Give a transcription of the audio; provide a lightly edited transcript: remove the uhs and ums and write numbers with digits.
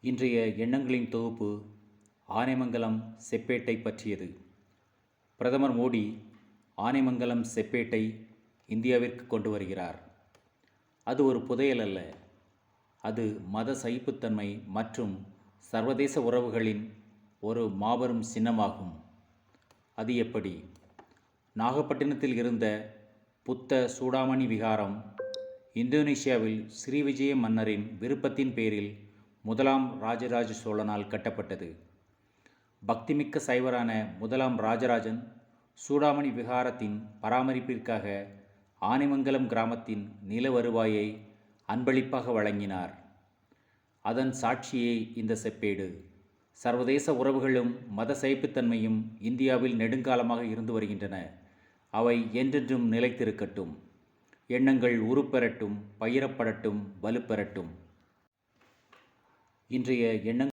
இன்றைய எண்ணங்களின் தொகுப்பு ஆனைமங்கலம் செப்பேட்டை பற்றியது. பிரதமர் மோடி ஆனைமங்கலம் செப்பேட்டை இந்தியாவிற்கு கொண்டு வருகிறார். அது ஒரு புதையல் அல்ல, அது மத சகிப்புத்தன்மை மற்றும் சர்வதேச உறவுகளின் ஒரு மாபெரும் சின்னமாகும். அது எப்படி? நாகப்பட்டினத்தில் இருந்த புத்த சூடாமணி விகாரம் இந்தோனேசியாவில் ஸ்ரீவிஜய மன்னரின் விருப்பத்தின் பேரில் முதலாம் ராஜராஜ சோழனால் கட்டப்பட்டது. பக்திமிக்க சைவரான முதலாம் ராஜராஜன் சூடாமணி விகாரத்தின் பராமரிப்பிற்காக ஆனைமங்கலம் கிராமத்தின் நில வருவாயை அன்பளிப்பாக வழங்கினார். அதன் சாட்சியே இந்த செப்பேடு. சர்வதேச உறவுகளும் மத சகிப்புத்தன்மையும் இந்தியாவில் நெடுங்காலமாக இருந்து வருகின்றன. அவை என்றென்றும் நிலைத்திருக்கட்டும். எண்ணங்கள் உருப்பெறட்டும், பயிரப்படட்டும், வலுப்பெறட்டும். இன்றைய எண்ணங்கள்